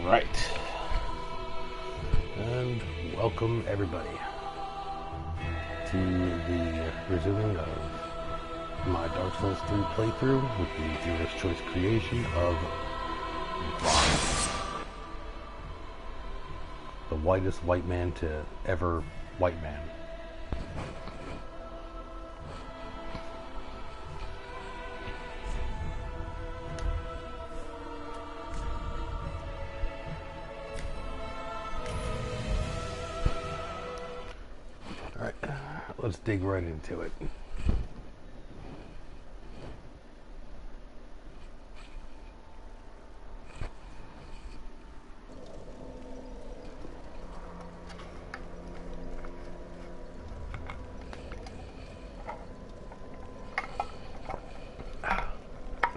Right. And welcome everybody to the resuming of my Dark Souls 3 playthrough with the Viewer's Choice creation of Grog. The whitest white man to ever white man. Alright, let's dig right into it.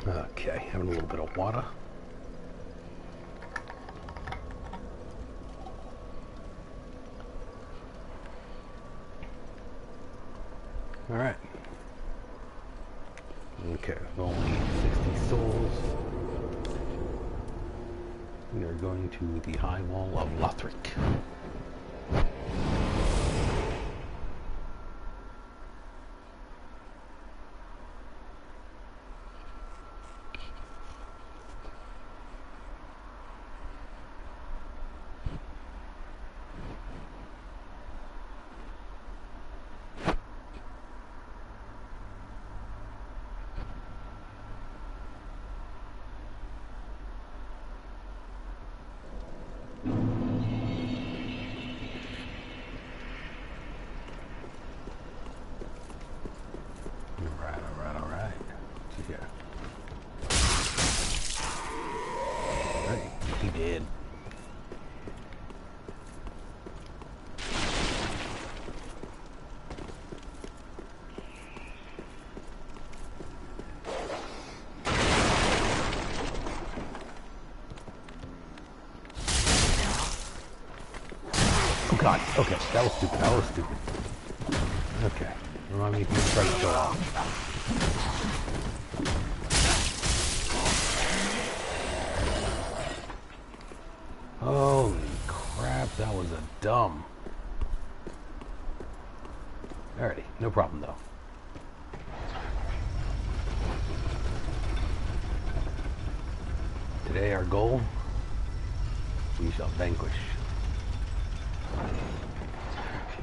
Okay, having a little bit of water. Alright. Okay, only 60 souls. We are going to the high wall of Lothric. Alright. So yeah. Alright, he did. Oh god, okay, that was stupid. Okay, remind me if you try to go off. Holy crap, that was a dumb. Alrighty, no problem though. Today our goal, we shall vanquish.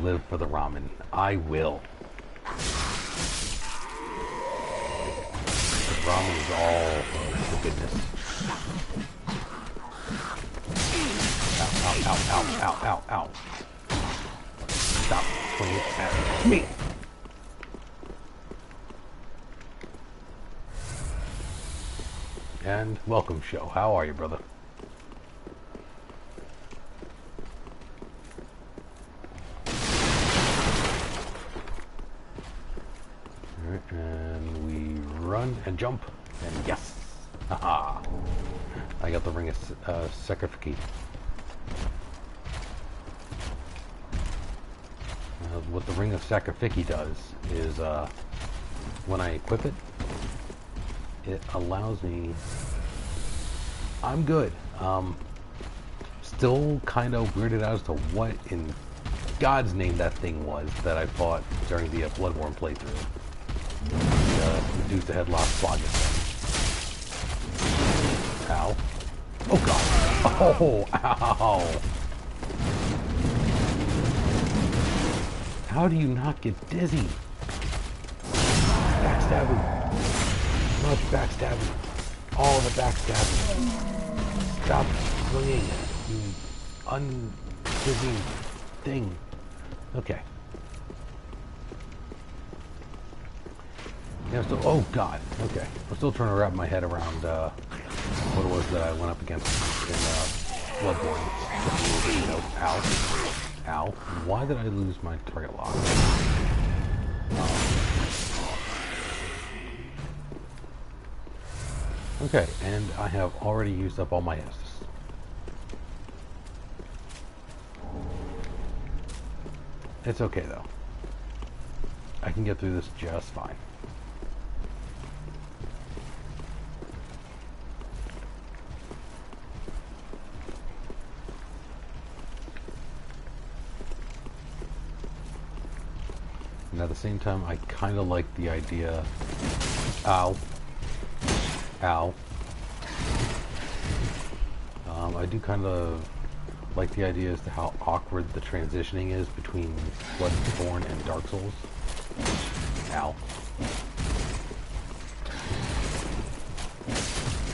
Live for the ramen. I will. The ramen is all the goodness. Ow. Stop swinging at me. And welcome, show. How are you, brother? Alright, and we run and jump, and yes! Haha! I got the ring of sacrifice. What the ring of sacrifice does is, when I equip it, it allows me... I'm good. Still kind of weirded out as to what in God's name that thing was that I fought during the Bloodborne playthrough. Reduce the head lock fog it. Ow. Oh god. Oh, ow. How do you not get dizzy? Backstabbing. Much backstabbing. All the backstabbing. Stop swinging, you undizzy thing. Okay. Yeah, so, oh god. Okay. I'm still trying to wrap my head around what it was that I went up against in Bloodborne. You know, ow. Why did I lose my target lock? Okay, and I have already used up all my S's. It's okay though. I can get through this just fine. And at the same time, I kind of like the idea... Ow. Ow. I do kind of like the idea as to how awkward the transitioning is between Bloodborne and Dark Souls. Ow.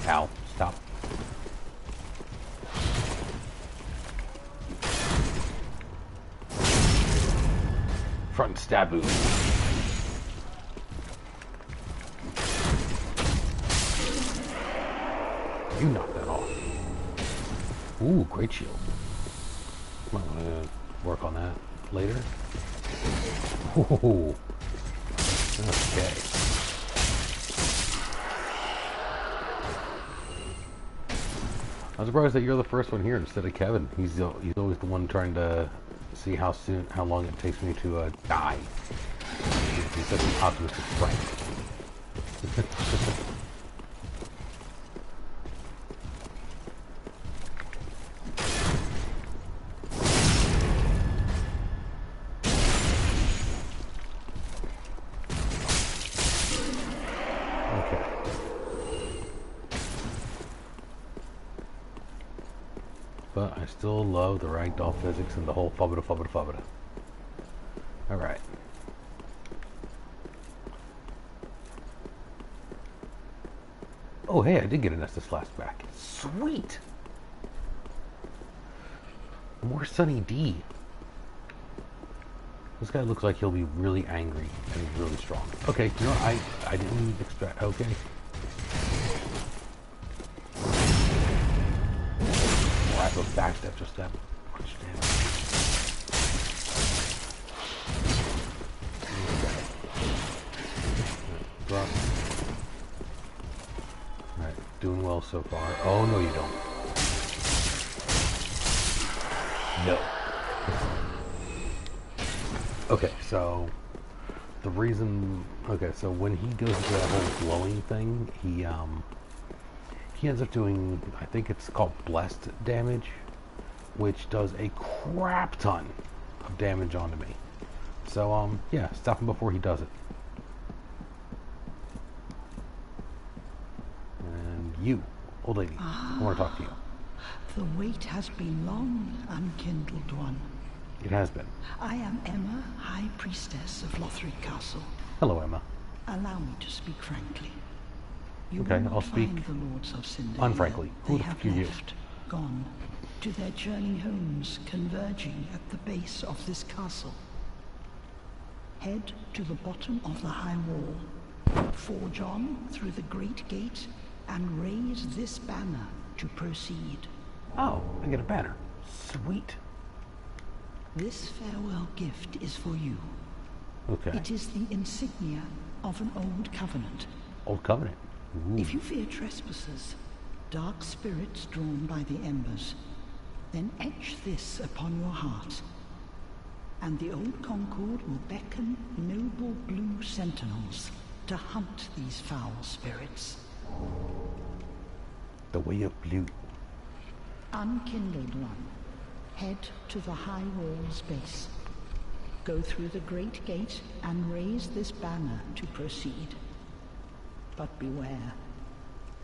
Ow. Stop. Front staboo. You knocked that off. Ooh, great shield. Might want to work on that later. Ooh. Okay. I'm surprised that you're the first one here instead of Kevin. He's always the one trying to see how long it takes me to die. He's such an optimistic friend. But I still love the ragdoll physics and the whole fubbada. Alright. Oh hey, I did get an Estus Flask back. Sweet! More Sunny D. This guy looks like he'll be really angry and he's really strong. Okay, you know what? I didn't expect... Okay. A backstep just that much damage. Okay. Alright, doing well so far. Oh no you don't. No. Okay, so the reason so when he goes into that whole glowing thing, he ends up doing, I think it's called blessed damage, which does a crap ton of damage onto me. So, yeah, stop him before he does it. And you, old lady, I want to talk to you. The wait has been long, unkindled one. It has been. I am Emma, High Priestess of Lothric Castle. Hello, Emma. Allow me to speak frankly. You okay, will not I'll speak find the Lords of Cinder. unfrankly. Who the fuck are you? Gone to their journey homes, converging at the base of this castle. Head to the bottom of the high wall, forge on through the great gate, and raise this banner to proceed. Oh, I get a banner. Sweet. This farewell gift is for you. Okay. It is the insignia of an old covenant. Old covenant. Ooh. If you fear trespassers, dark spirits drawn by the embers, then etch this upon your heart, and the old Concord will beckon noble blue sentinels to hunt these foul spirits. The way of blue. Unkindled one, head to the high wall's base. Go through the great gate and raise this banner to proceed. But beware,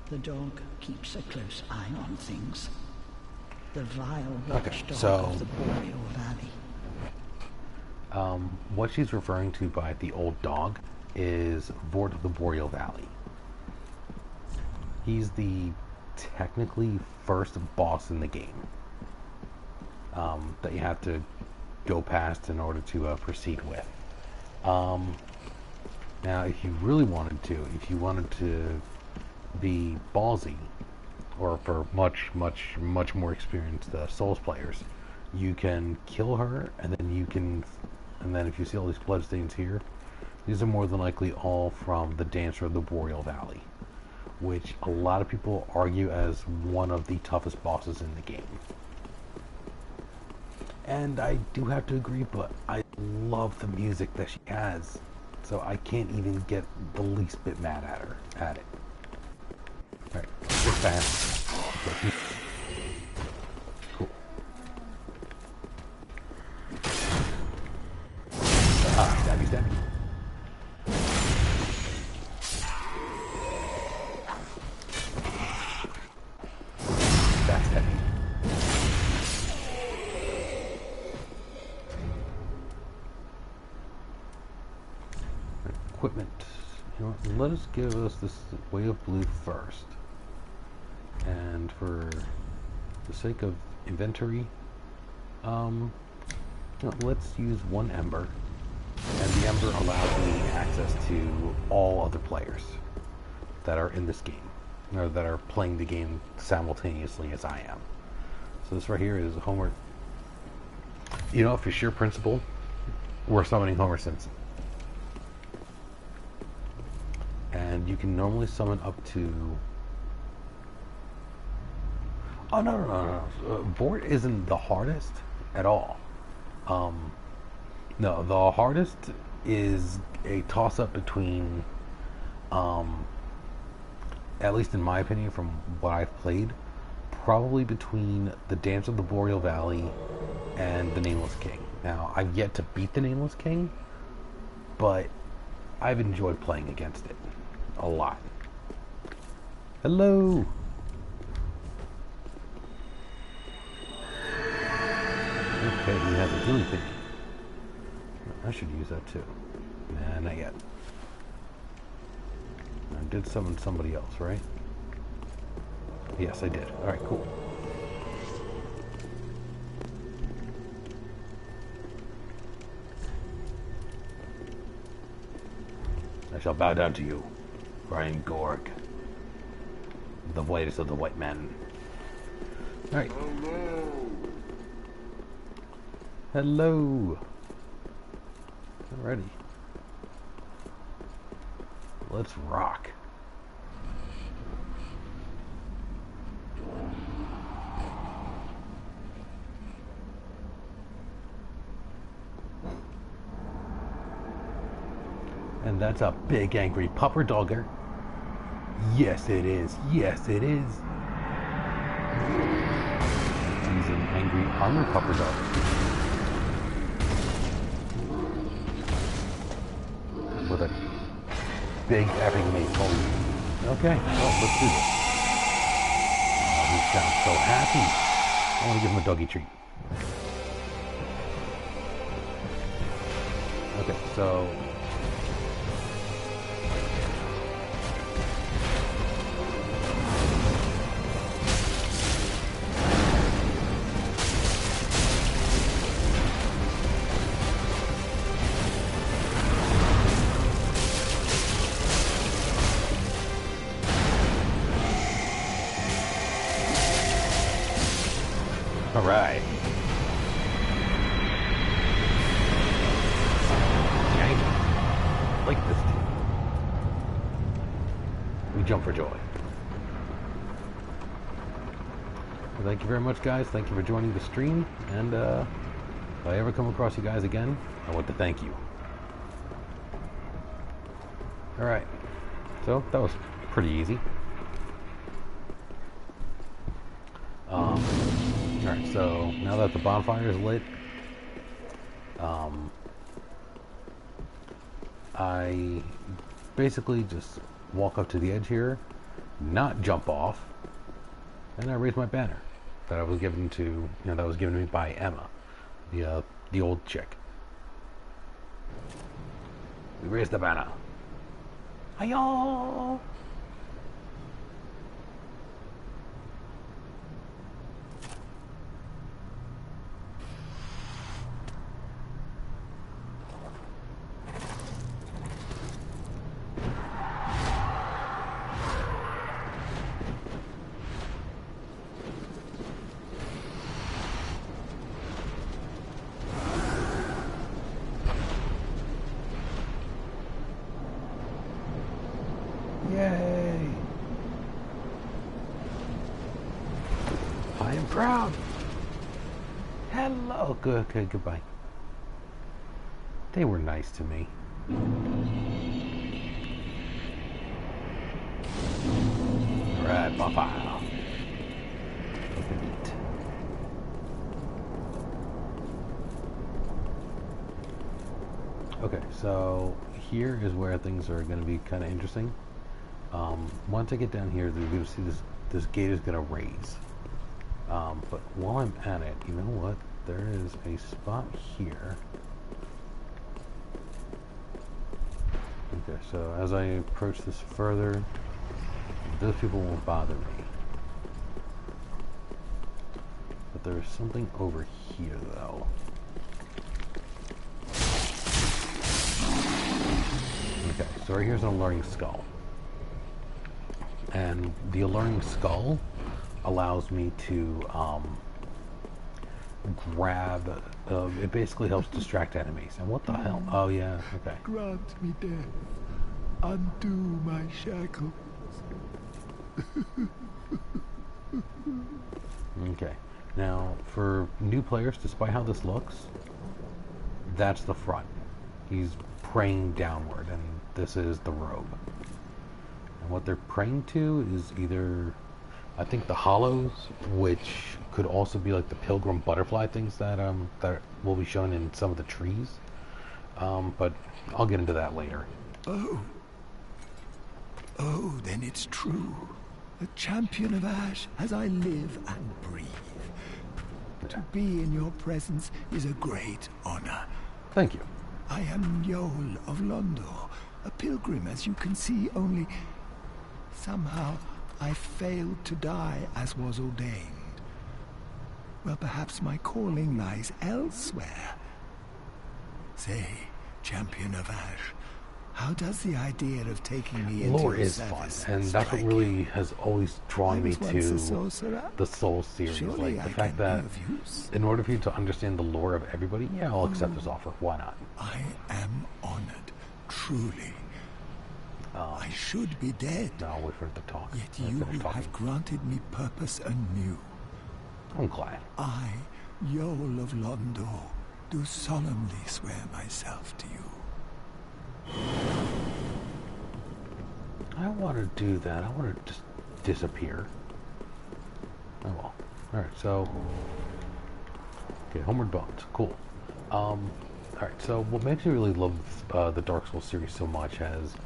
the dog keeps a close eye on things. The vile watchdog of the Boreal Valley. What she's referring to by the old dog is Vort of the Boreal Valley. He's the technically first boss in the game that you have to go past in order to proceed with. Now, if you really wanted to, if you wanted to be ballsy, or for much more experienced Souls players, you can kill her, and then if you see all these bloodstains here, these are more than likely all from the Dancer of the Boreal Valley, which a lot of people argue as one of the toughest bosses in the game. And I do have to agree, but I love the music that she has. So I can't even get the least bit mad at it. Alright, get fast. Cool. Stabby. let us give us this way of blue first. And for the sake of inventory, no, let's use one ember. And the ember allows me access to all other players that are in this game, or that are playing the game simultaneously as I am. So this right here is Homer. You know, for sheer principle, we're summoning Homer Simpson. And you can normally summon up to... Oh, no. Vort isn't the hardest at all. No, the hardest is a toss-up between, at least in my opinion, from what I've played, probably between the Dance of the Boreal Valley and the Nameless King. Now, I've yet to beat the Nameless King, but I've enjoyed playing against it a lot. Hello! Okay, we have a really big... I should use that too. Nah, not yet. I did summon somebody else, right? Yes, I did. Alright, cool. I shall bow down to you, for I am Grog, the whitest of the white men. Alright. Hello. Alrighty. Let's rock. And that's a big angry pupper dogger. Yes it is. Yes it is. He's an angry armor pupper dogger. With a big effing mace. Okay, well, let's do this. Oh, he sounds so happy. I want to give him a doggy treat. Okay, so... Alright. I like this team. We jump for joy. Well, thank you very much, guys. Thank you for joining the stream. And if I ever come across you guys again, I want to thank you. Alright. So, that was pretty easy. Alright, so now that the bonfire is lit, I basically just walk up to the edge here, not jump off, and I raise my banner that I was given to, that was given to me by Emma, the old chick. We raise the banner. Hi-yo! Yay! I am proud. Hello. Good. Okay. Goodbye. They were nice to me. Alright, bonfire. Look at it. Okay, so here is where things are going to be kind of interesting. Once I get down here, you're going to see this gate is going to raise. But while I'm at it, you know what? There is a spot here. Okay, so as I approach this further, those people won't bother me. But there's something over here, though. Okay, so right here's an alluring skull. And the alluring skull allows me to grab... it basically helps distract enemies. And what the hell? Oh, yeah, okay. Grant me death. Undo my shackles. Okay. Now, for new players, despite how this looks, that's the front. He's praying downward, and this is the robe. And what they're praying to is either, I think, the hollows, which could also be like the pilgrim butterfly things that that will be shown in some of the trees. But I'll get into that later. Oh, then it's true. The champion of Ash, as I live and breathe. To be in your presence is a great honor. Thank you. I am Yol of Londo, a pilgrim, as you can see, only somehow I failed to die as was ordained. Well, perhaps my calling lies elsewhere. Say, champion of Ash, how does the idea of taking me into Lore your is fun, service and that's what strike really you? has always drawn me to the Soul series. Surely Like the I fact can that be of use. in order for you to understand the lore of everybody, yeah, I'll accept this offer. Why not? I am honored, truly. I should be dead, No, I'll wait for it to talk. yet I'll you finish talking. have granted me purpose anew. I'm glad. I, Yol of Londo, do solemnly swear myself to you. I want to do that. I want to just disappear. Oh well. Alright, so... Okay, Homeward Bones. Cool. Alright, so what makes me really love the Dark Souls series so much has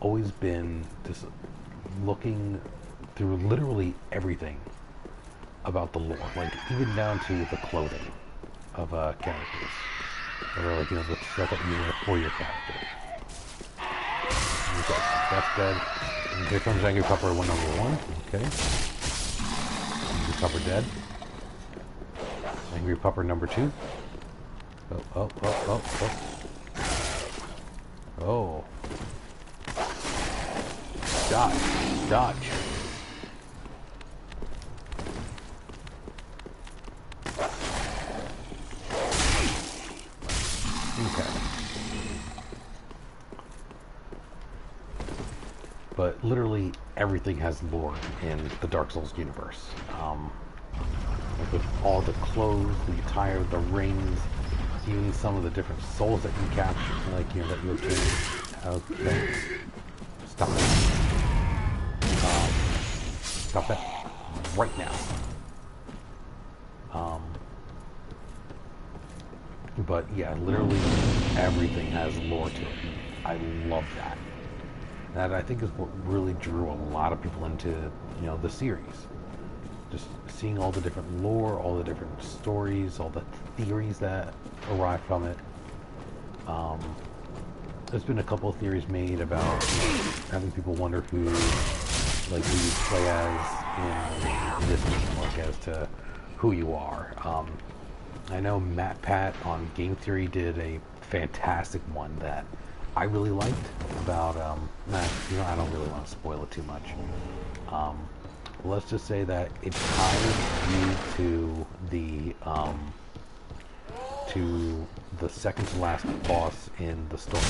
always been this looking through literally everything about the lore. Like, even down to the clothing of characters. Or, like, you know, the stuff that you wear for your character. Okay, that's dead. And here comes Angry Pupper 1. Okay. Angry Pupper dead. Angry Pupper number 2. Oh. Oh. Dodge. Okay. But literally everything has lore in the Dark Souls universe. Like with all the clothes, the attire, the rings, even some of the different souls that you capture, like, you know, that you obtain. Okay. Stop it. Stop that right now. But yeah, literally everything has lore to it. I love that. That, I think, is what really drew a lot of people into, you know, the series. Just seeing all the different lore, all the different stories, all the theories that arrive from it. There's been a couple of theories made about having people wonder who you play as in this game, like as to who you are. I know Matt Pat on Game Theory did a fantastic one that I really liked about, I don't really want to spoil it too much. Let's just say that it ties you to the second to last boss in the story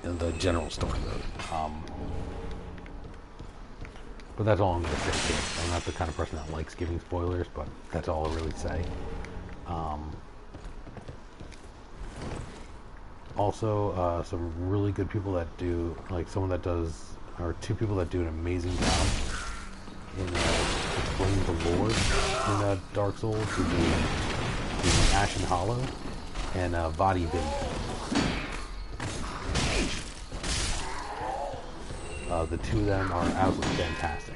mode, in the general story mode. But that's all I'm going to say. I'm not the kind of person that likes giving spoilers, but that's all I'll really say. Also, some really good people that do, like someone that does, or two people that do an amazing job in explaining the lore in Dark Souls would be Ashen Hollow and Vadi Bin. The two of them are absolutely fantastic.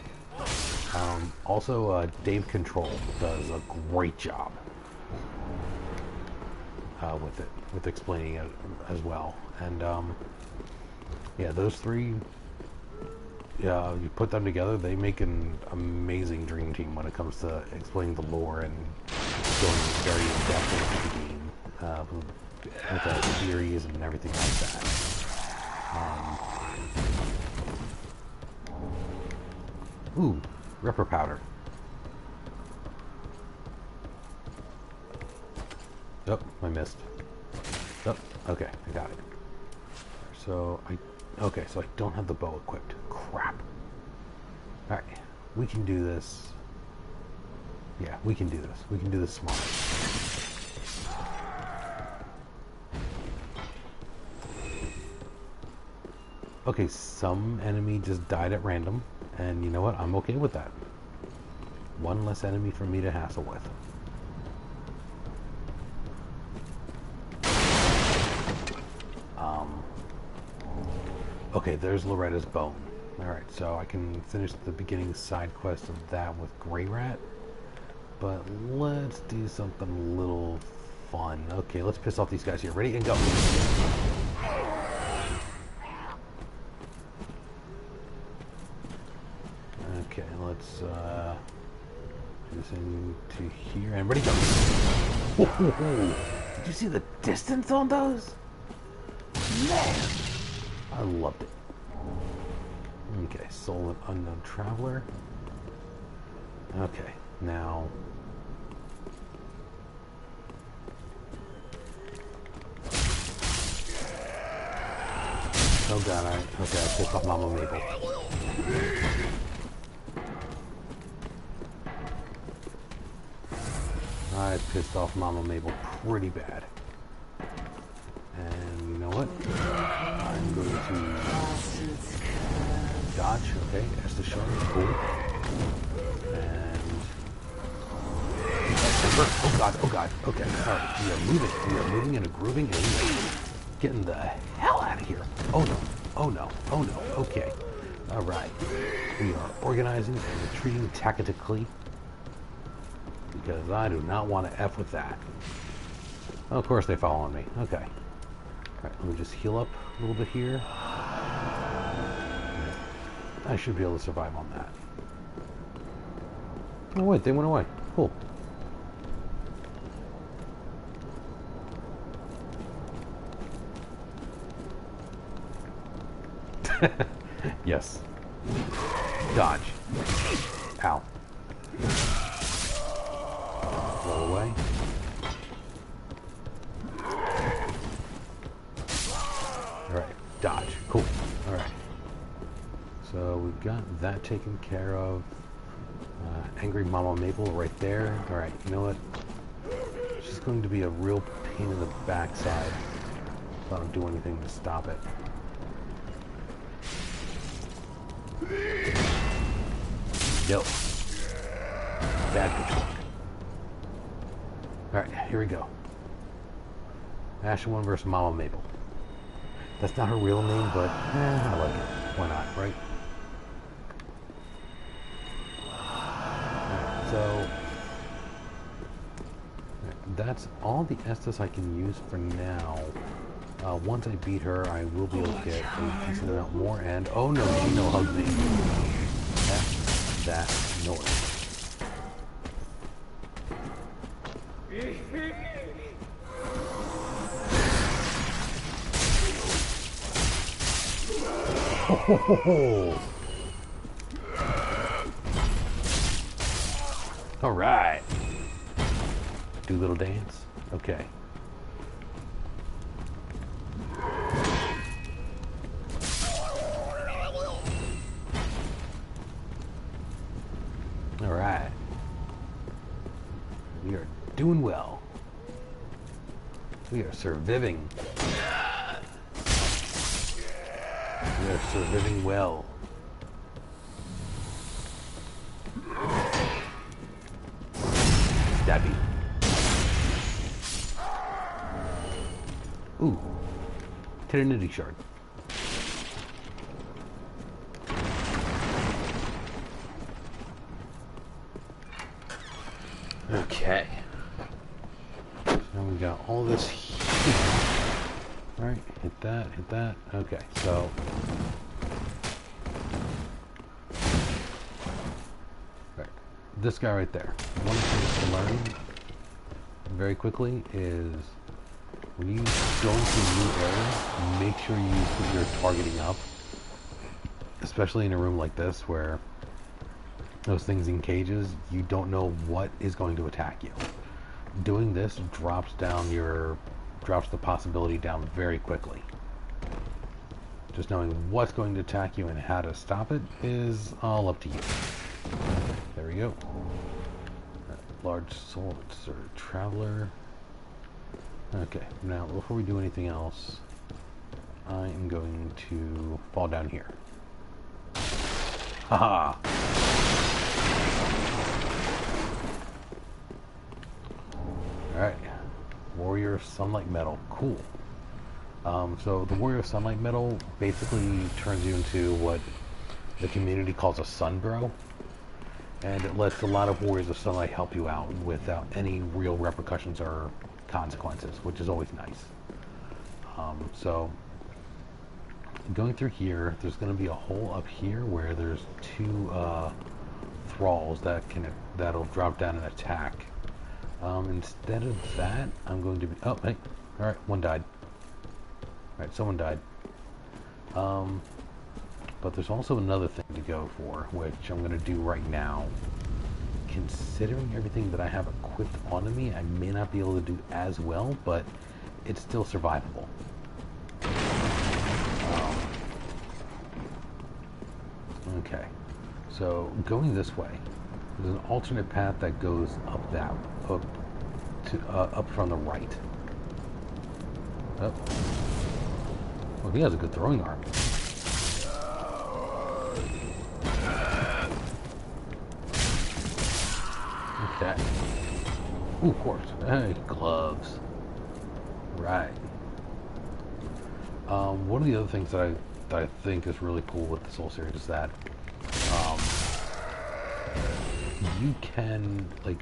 Also, Dave Control does a great job with explaining it as well. And Yeah, those three, yeah, you put them together, they make an amazing dream team when it comes to explaining the lore and going very in depth into the game with the theories and everything like that. Ooh, Ripper powder. Oh, I missed. Oh, okay, I got it. So okay, so I don't have the bow equipped. Crap. All right, we can do this. Yeah, we can do this. We can do this smart. Okay, some enemy just died at random, and you know what? I'm okay with that. One less enemy for me to hassle with. Okay, there's Loretta's bone. Alright, so I can finish the beginning side quest of that with Grey Rat. But let's do something a little fun. Okay, let's piss off these guys here. Ready and go. Okay, let's do this into here. And ready, go. Did you see the distance on those? Man! I loved it. Okay, Soul and Unknown Traveler. Okay, now... Oh god, I pissed off Mama Mabel. I pissed off Mama Mabel pretty bad. And you know what? I'm going to dodge, okay, Esther Sharp, cool. And oh god, okay, alright, we are moving and grooving, and we are getting the hell out of here. Oh no, okay. Alright, we are organizing and retreating tactically, because I do not want to F with that. Oh, of course they follow on me, okay. Alright, let me just heal up a little bit here. I should be able to survive on that. Oh wait, they went away. Cool. Yes. Dodge. Ow. Roll away. Alright, dodge. Cool. Alright. So we've got that taken care of. Angry Mama Maple right there. Alright, you know what? She's going to be a real pain in the backside if I don't do anything to stop it. Yo. Bad control. Alright, here we go. Ashen One versus Mama Maple. That's not her real name, but I like it. Why not, right? Alright, so that's all the Estus I can use for now. Once I beat her, I will be able to get a decent amount more, and oh no, she no hugged me. That's that noise. Oh, all right. Do a little dance. Okay. All right. We are doing well. We are surviving. We are surviving well. Stabby. Ooh. Trinity shard. Okay. So we got all this here. Alright, hit that, hit that. Okay, so... Right. This guy right there. One thing to learn very quickly is when you go into a new area, make sure you put your targeting up. Especially in a room like this where those things in cages, you don't know what is going to attack you. Doing this drops the possibility down very quickly. Just knowing what's going to attack you and how to stop it is all up to you. There we go. Large soul traveler. Okay, now before we do anything else, I am going to fall down here. Haha! Alright. Warrior Sunlight Medal. Cool. So the Warrior Sunlight Medal basically turns you into what the community calls a Sunbro. And it lets a lot of Warriors of Sunlight help you out without any real repercussions or consequences, which is always nice. So going through here, there's going to be a hole up here where there's two thralls that'll drop down and attack. Instead of that, I'm going to be... Oh, hey. Alright, one died. Alright, someone died. But there's also another thing to go for, which I'm going to do right now. Considering everything that I have equipped onto me, I may not be able to do as well, but it's still survivable. Okay, so going this way, there's an alternate path that goes up from the right. Oh, well, he has a good throwing arm. Okay. Ooh, of course. Hey, gloves. Right. One of the other things that I think is really cool with the Soul series is that you can the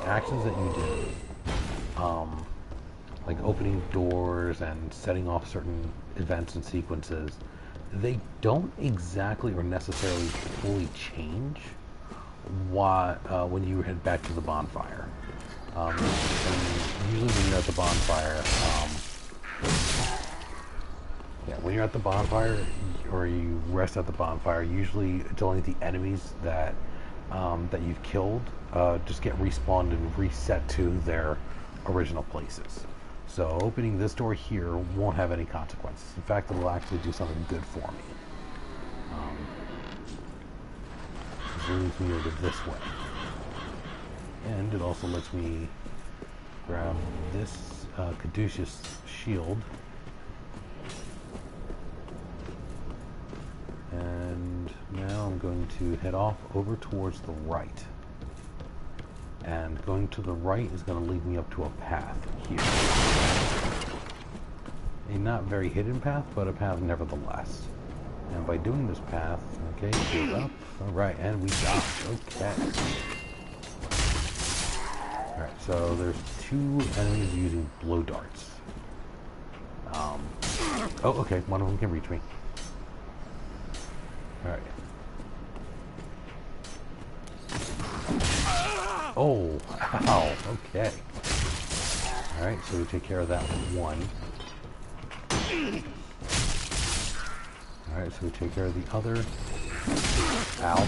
actions that you do, like opening doors and setting off certain events and sequences, they don't exactly or necessarily fully change when you head back to the bonfire. And usually when you're at the bonfire, when you're at the bonfire or you rest at the bonfire, usually it's only the enemies that you've killed just get respawned and reset to their original places. So opening this door here won't have any consequences. In fact, it will actually do something good for me. This leads me over this way. And it also lets me grab this caduceus shield. And now I'm going to head off over towards the right. And going to the right is going to lead me up to a path here. A not very hidden path, but a path nevertheless. And by doing this path, okay, go up. Alright, and we dodge. Okay. Alright, so there's two enemies using blow darts. Oh, okay, one of them can reach me. Alright. Oh, ow, okay. Alright, so we take care of that one. Alright, so we take care of the other. Ow.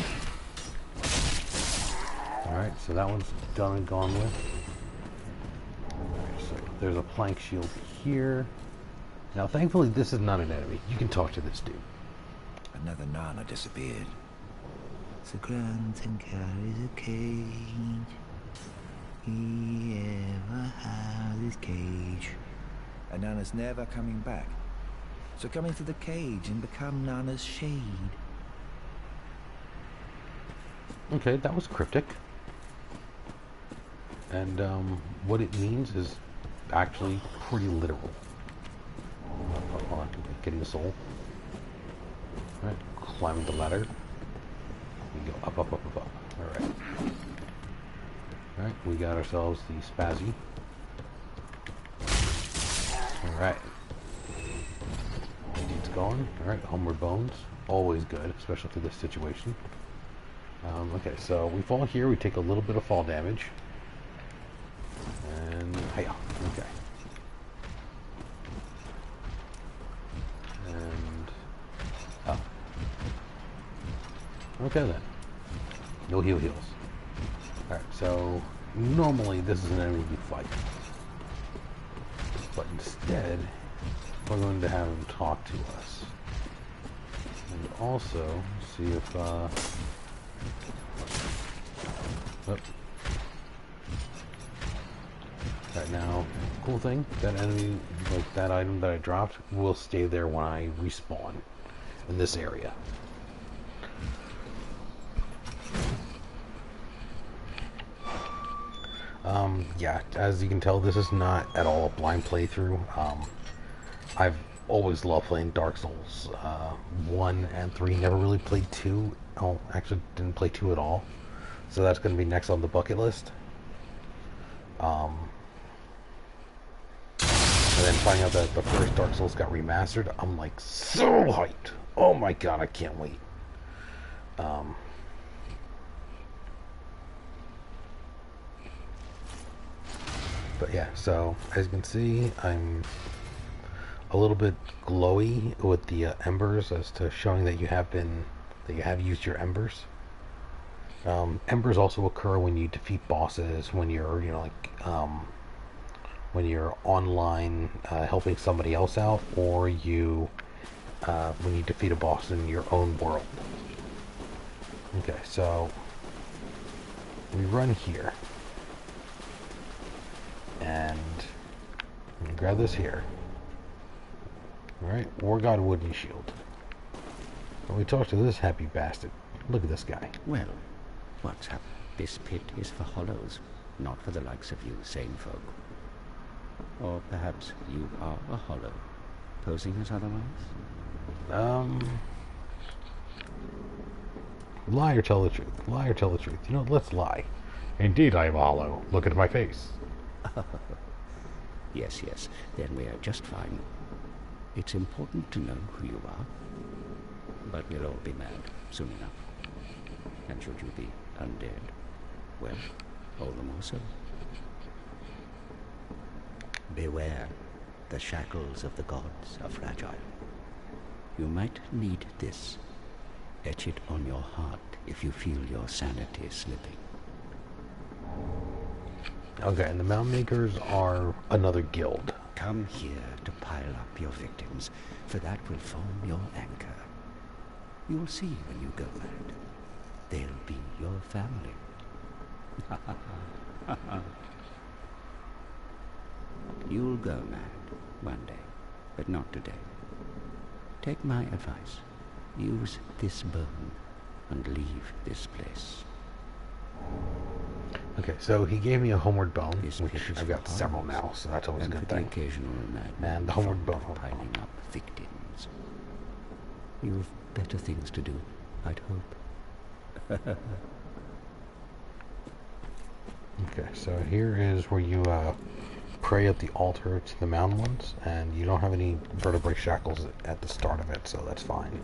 Alright, so that one's done and gone with. Alright, so there's a plank shield here. Now, thankfully, this is not an enemy. You can talk to this dude. Another Nana disappeared. The Grand and carries a cage. He ever has his cage. And Nana's never coming back. So come into the cage and become Nana's shade. Okay, that was cryptic. And what it means is actually pretty literal. Hold on, getting a soul. Alright, climbing the ladder. We go up, up, up, up, up. Alright. Alright, we got ourselves the Spazzy. Alright. It's gone. Alright, homeward bones. Always good, especially for this situation. Okay, so we fall here, we take a little bit of fall damage. And hiya. Okay. And up. Okay then. No heals. Alright, so normally this is an enemy you fight. But instead, we're going to have him talk to us. And also see if Right now, cool thing, that enemy, like that item that I dropped, will stay there when I respawn in this area. Yeah, as you can tell, this is not at all a blind playthrough. I've always loved playing Dark Souls 1 and 3, never really played 2. Oh, actually didn't play 2 at all. So that's going to be next on the bucket list. And then finding out that the first Dark Souls got remastered, I'm like so hyped. Oh my god, I can't wait. But yeah, so as you can see, I'm a little bit glowy with the embers, as to showing that you have used your embers. Embers also occur when you defeat bosses, when you're, when you're online helping somebody else out, or when you defeat a boss in your own world. Okay, so we run here, and grab this here. Alright, War God Wooden Shield. And we talk to this happy bastard. Look at this guy. Well, what's up? This pit is for hollows, not for the likes of you sane folk. Or perhaps you are a hollow, posing as otherwise? Lie or tell the truth. Lie or tell the truth. You know, let's lie. Indeed, I am a hollow. Look at my face. Yes, then we are just fine. It's important to know who you are, but we'll all be mad soon enough. And should you be undead, well, all the more so. Beware, the shackles of the gods are fragile. You might need this. Etch it on your heart if you feel your sanity slipping. Okay, and the Mound Makers are another guild. Come here to pile up your victims, for that will form your anchor. You'll see when you go mad. They'll be your family. You'll go mad one day, but not today. Take my advice. Use this bone and leave this place. Okay, so he gave me a homeward bone, This which pit is I've got for several hollows, now, so that's always a and good for the thing. occasional madman And the homeward fond bone. of piling up victims. You've better things to do, I'd hope. Okay, so here is where you pray at the altar to the mound ones, and you don't have any vertebrae shackles at the start of it, so that's fine.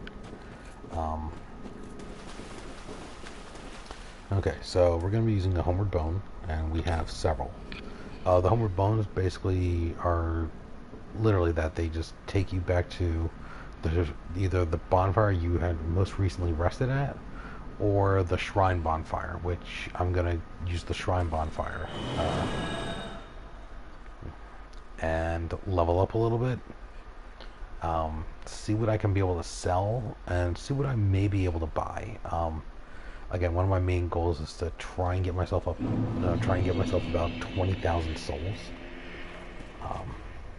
Okay, so we're going to be using the homeward bone, and we have several. The homeward bones basically are literally that. They just take you back to either the bonfire you had most recently rested at, or the shrine bonfire, which I'm going to use the shrine bonfire and level up a little bit, see what I can be able to sell, and see what I may be able to buy. Again, one of my main goals is to try and get myself up, about 20,000 souls.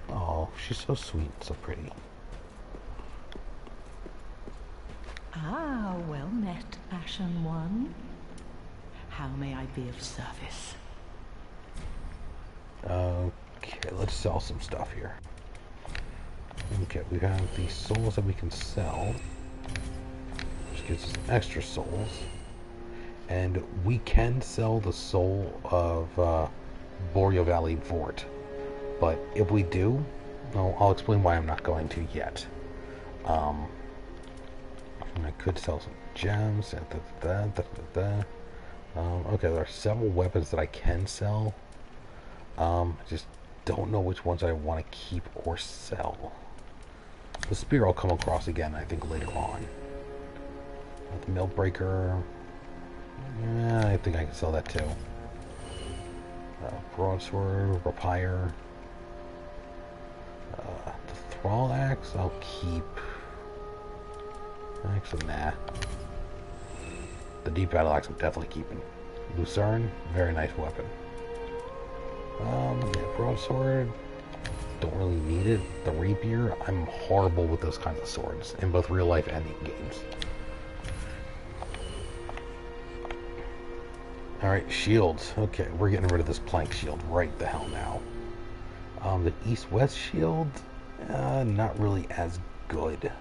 Oh, she's so sweet, so pretty. Ah, well met, Ashen One. How may I be of service? Okay, let's sell some stuff here. Okay, we have these souls that we can sell, which gives us extra souls. And we can sell the soul of Boreal Valley Vort. But if we do, No, I'll explain why I'm not going to yet. I could sell some gems. Okay, there are several weapons that I can sell. I just don't know which ones I want to keep or sell. The spear I'll come across again, I think, later on. The mill breaker. Yeah, I think I can sell that too. Broadsword, rapier. The thrall axe I'll keep. Actually, nah. The deep battle axe I'm definitely keeping. Lucerne, very nice weapon. Yeah, broadsword, don't really need it. The rapier, I'm horrible with those kinds of swords in both real life and in games. Alright, shields. Okay, we're getting rid of this plank shield right the hell now. The east-west shield, not really as good.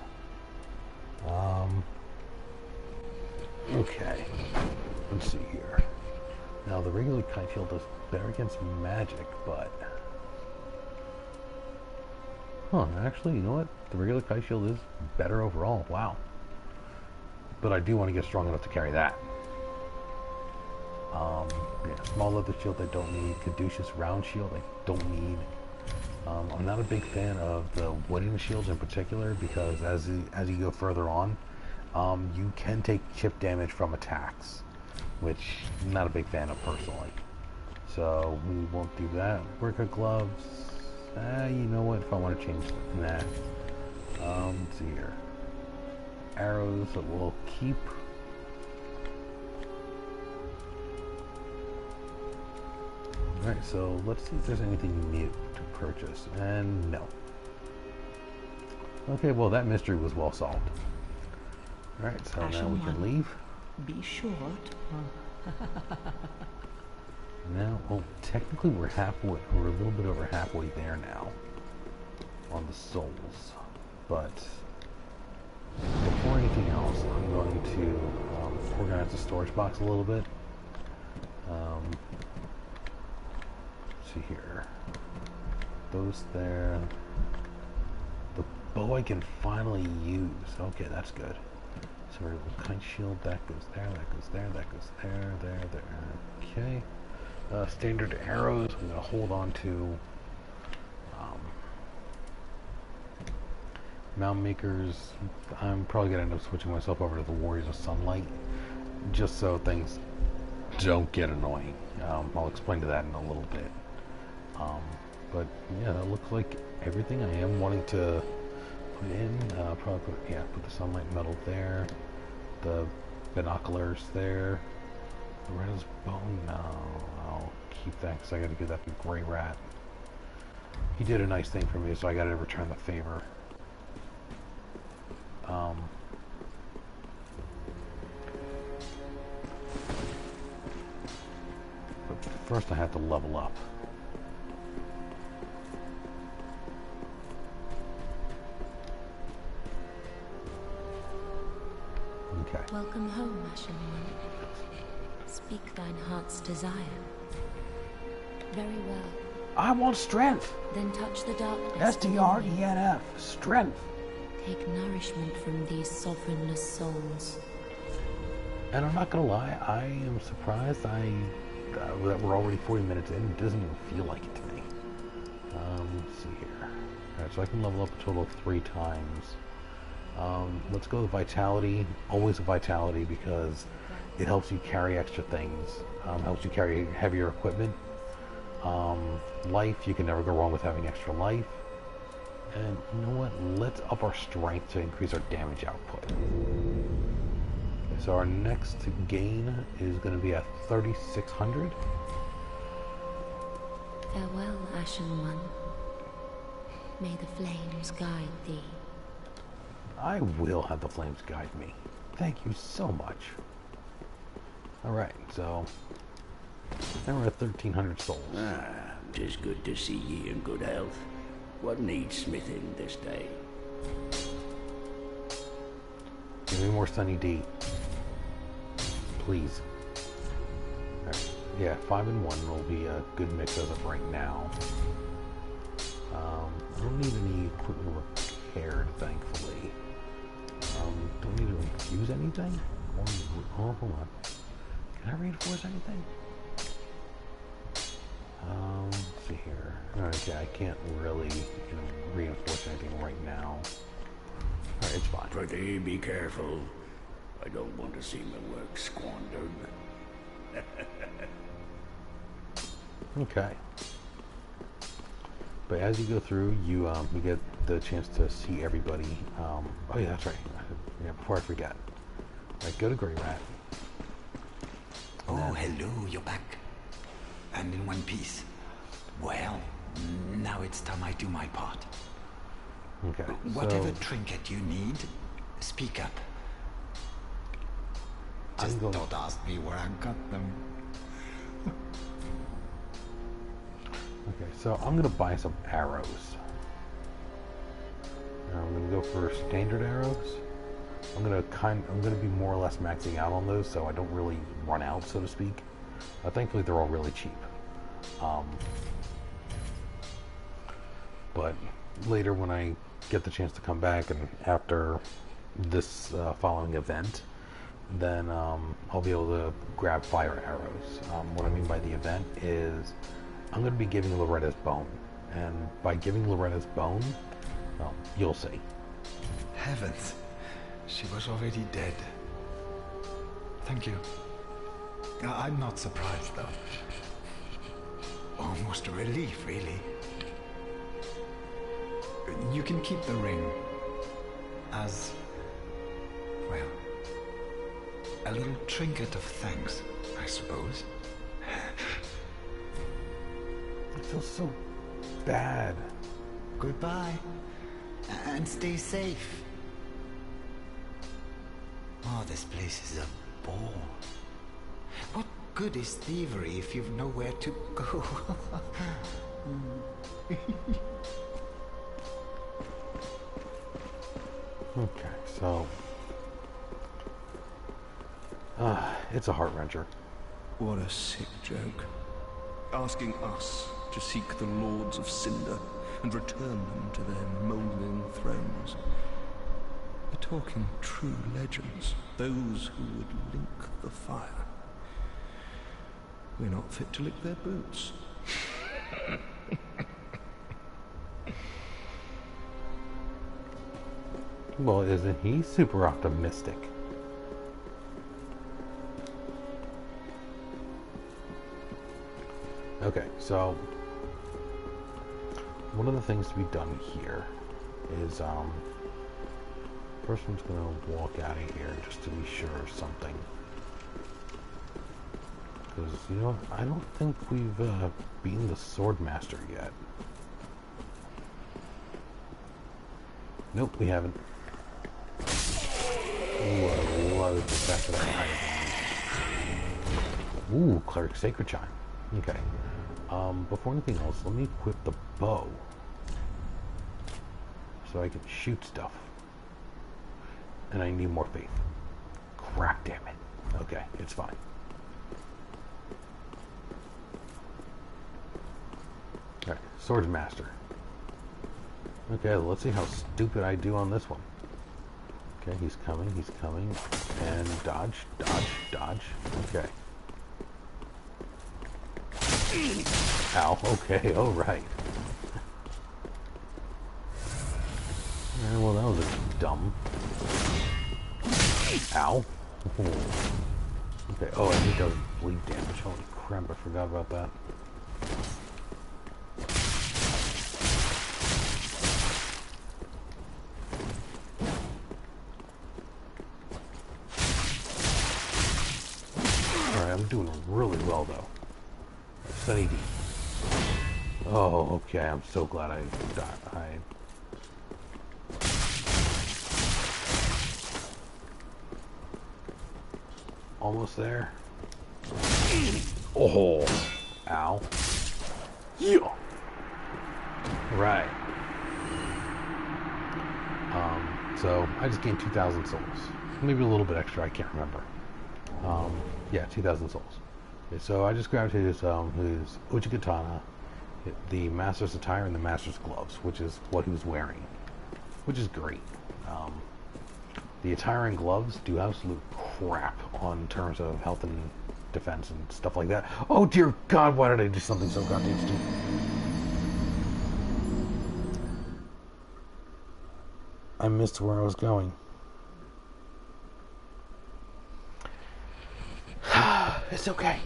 Okay, let's see here. Now, the regular kite shield does better against magic, but... actually, you know what? The regular kite shield is better overall. Wow. But I do want to get strong enough to carry that. Yeah, small leather shield I don't need. Caduceus round shield I don't need. I'm not a big fan of the wooden shields in particular because as you go further on, you can take chip damage from attacks, which I'm not a big fan of personally. So we won't do that. Worker gloves. You know what? If I want to change that, let's see here. Arrows we'll keep. Alright, so let's see if there's anything new to purchase. And no. Okay, well that mystery was well solved. Alright, so now we can leave. Be short. Now, well, technically we're a little bit over halfway there now on the souls. But before anything else, I'm going to organize the storage box a little bit. See here, those there. The bow I can finally use. Okay, that's good. So we're kite shield, that goes there, that goes there, that goes there, there. Okay. Standard arrows, I'm gonna hold on to. Mound makers, I'm probably gonna end up switching myself over to the Warriors of Sunlight, just so things don't get annoying. I'll explain to that in a little bit. But yeah, that looks like everything I am wanting to put in. Probably put the sunlight metal there, the binoculars there, the res bone. No, I'll keep that because I got to give that to Gray Rat. He did a nice thing for me, so I got to return the favor. But first I have to level up. Okay. Welcome home, Ashen One. Speak thine heart's desire. Very well. I want strength. Then touch the darkness. S-T-R-E-N-F. Strength. Take nourishment from these sovereignless souls. And I'm not gonna lie, I am surprised that we're already 40 minutes in. It doesn't even feel like it to me. Let's see here. Alright, so I can level up a total of 3 times. Let's go with Vitality. Always a Vitality because it helps you carry extra things. Helps you carry heavier equipment. Life, you can never go wrong with having extra life. And you know what? Let's up our strength to increase our damage output. Okay, so our next gain is going to be at 3,600. Farewell, Ashen One. May the flames guide thee. I will have the flames guide me. Thank you so much. Alright, so now we're at 1,300 souls. 'Tis good to see ye in good health. What needs smithing this day? Give me more Sunny D. Please. Alright. Yeah, 5 and 1 will be a good mix as of right now. I don't need any equipment repaired, thankfully. Do I need to infuse anything? Oh, hold on. Can I reinforce anything? Let's see here. Okay, I can't really, reinforce anything right now. Alright, it's fine. Pretty, be careful. I don't want to see my work squandered. Okay. But as you go through, you get the chance to see everybody. Oh yeah, that's right. Yeah, before I forget. Right, go to Grey Rat. Oh, hello, you're back. And in one piece. Well, now it's time I do my part. Okay. Whatever So trinket you need, speak up. I'm Just going. don't ask me where I got them. Okay, so I'm gonna buy some arrows. I'm gonna go for standard arrows. I'm gonna be more or less maxing out on those, so I don't really run out, so to speak. Thankfully, they're all really cheap. But later, when I get the chance to come back, and after this following event, then I'll be able to grab fire arrows. What I mean by the event is I'm going to be giving Loretta's bone, and by giving Loretta's bone, well, you'll see. Heavens, she was already dead. Thank you. I'm not surprised, though. Almost a relief, really. You can keep the ring as, well, a little trinket of thanks, I suppose. It feels so bad. Goodbye, and stay safe. Oh, this place is a bore. What good is thievery if you've nowhere to go? Okay, so it's a heart-wrencher. What a sick joke. Asking us to seek the Lords of Cinder and return them to their mouldering thrones. We're talking true legends, those who would link the fire. We're not fit to lick their boots. Well, isn't he super optimistic? Okay, so one of the things to be done here is first I'm just gonna walk out of here just to be sure of something. Because I don't think we've beaten the Swordmaster yet. Nope, we haven't. Ooh, I love the fact that I have. Ooh, Cleric Sacred Chime. Okay. Before anything else, let me equip the bow. So I can shoot stuff. And I need more faith. Crap, damn it. Okay, it's fine. Alright, Swordsmaster. Okay, let's see how stupid I do on this one. Okay, he's coming. And dodge, dodge, dodge. Okay. Ow, okay, alright. Well, that was a dumb. Ow. Okay, oh, and he does bleed damage. Holy crap, I forgot about that. Alright, I'm doing really well, though. Sunny D. Oh, okay, I'm so glad I died. Almost there. Oh, ow. Yeah. Right. So I just gained 2,000 souls. Maybe a little bit extra, I can't remember. Yeah, 2,000 souls. Okay, so I just grabbed his Uchigatana, the Master's attire and the Master's gloves, which is what he was wearing, which is great. The attire and gloves do absolute crap on terms of health and defense and stuff like that. Oh dear God, why did I do something so goddamn stupid? I missed where I was going. It's okay.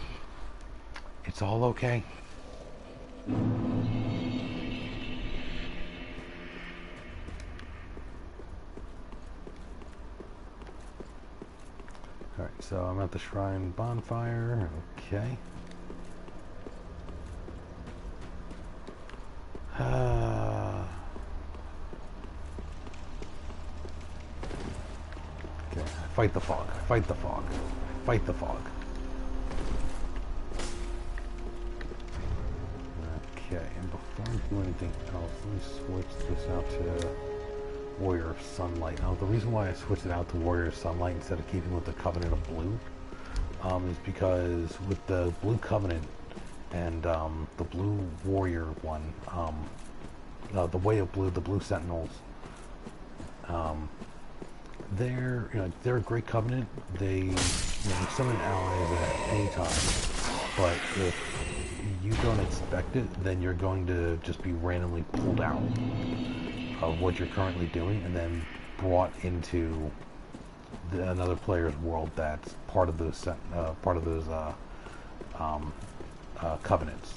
It's all okay. Alright, so I'm at the shrine bonfire. Okay. Okay, fight the fog. Fight the fog. Fight the fog. Okay, and before I do anything else, let me switch this out to Warrior of Sunlight. Now, the reason why I switched it out to Warrior of Sunlight instead of keeping with the Covenant of Blue is because with the Blue Covenant and the Blue Warrior one, the Way of Blue, the Blue Sentinels, they're a great Covenant. They summon allies at any time, but if you don't expect it, then you're going to just be randomly pulled out of what you're currently doing and then brought into another player's world that's part of those covenants,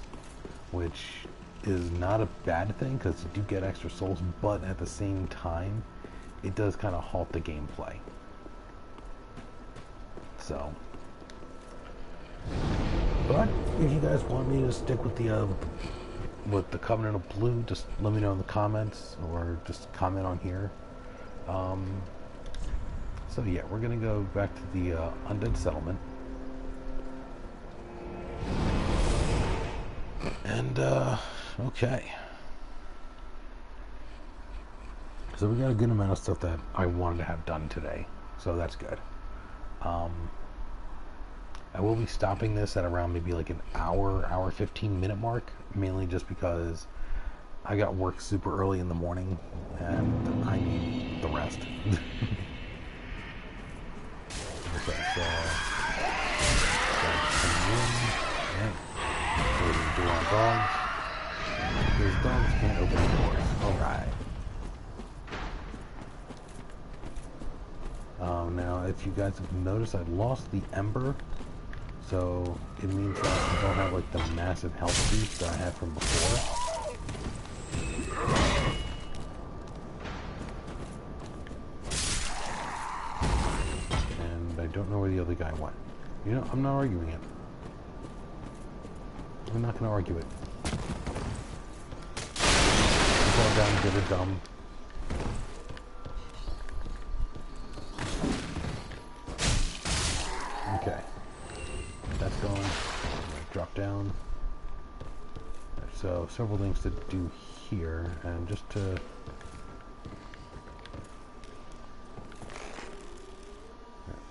which is not a bad thing because you do get extra souls, but at the same time it does kind of halt the gameplay. So, but if you guys want me to stick with the Covenant of Blue, just let me know in the comments or just comment on here. So yeah, we're gonna go back to the Undead Settlement, and okay. So we got a good amount of stuff that I wanted to have done today, so that's good. I will be stopping this at around maybe like an hour 15 minute mark, mainly just because I got work super early in the morning and I need the rest. Okay, so closing the door on dogs. These dogs can't open the doors. Alright. Now, if you guys have noticed, I lost the Ember. So it means that I don't have like the massive health boost that I had from before. And I don't know where the other guy went. You know, I'm not arguing it. I'm not going to argue it. Fall down, get a dumb. Okay. That's going. Drop down. So several things to do here, and just to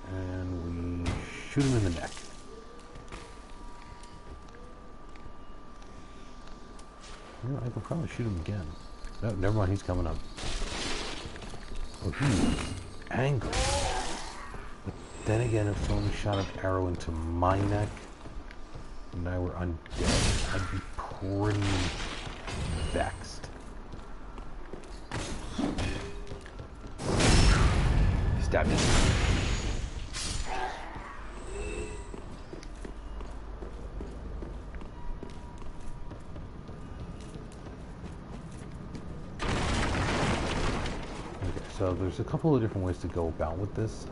and we shoot him in the neck. You know, I could probably shoot him again. No, never mind. He's coming up. Oh, he's angry. But then again, if someone shot an arrow into my neck and I were undead, I'd be pretty vexed. Stabbed him. Okay, so there's a couple of different ways to go about with this.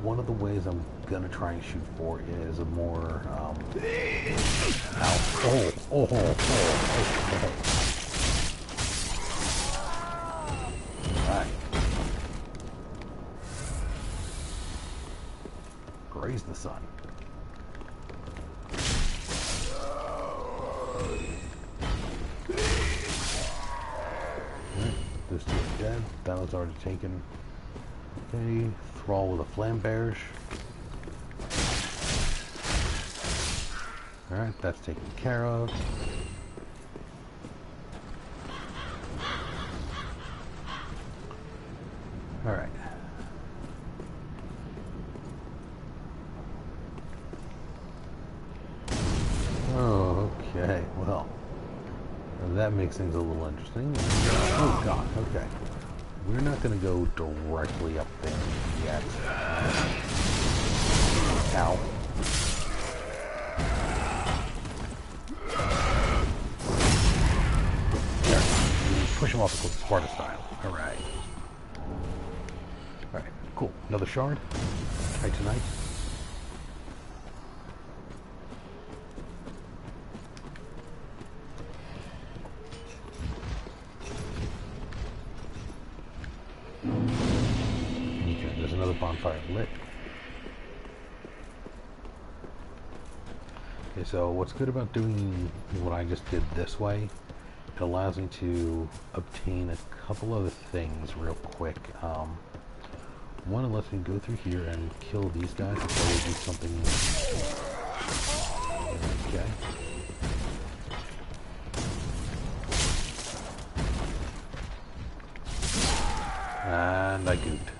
One of the ways I'm gonna try and shoot for is a more Alright. Graze the sun. Alright, those two are dead. That was already taken. Okay, Thrall with a flamberge. Alright, that's taken care of. Okay, well, that makes things a little interesting. Oh god, okay. We're not going to go directly up there yet. Ow. There. Push him off the cliff, Sparta style. Alright. Alright, cool. Another shard. Titanite. Okay, there's another bonfire lit. Okay, so what's good about doing what I just did this way, it allows me to obtain a couple other things real quick. One, it lets me go through here and kill these guys before they do something. Okay. And I gooped.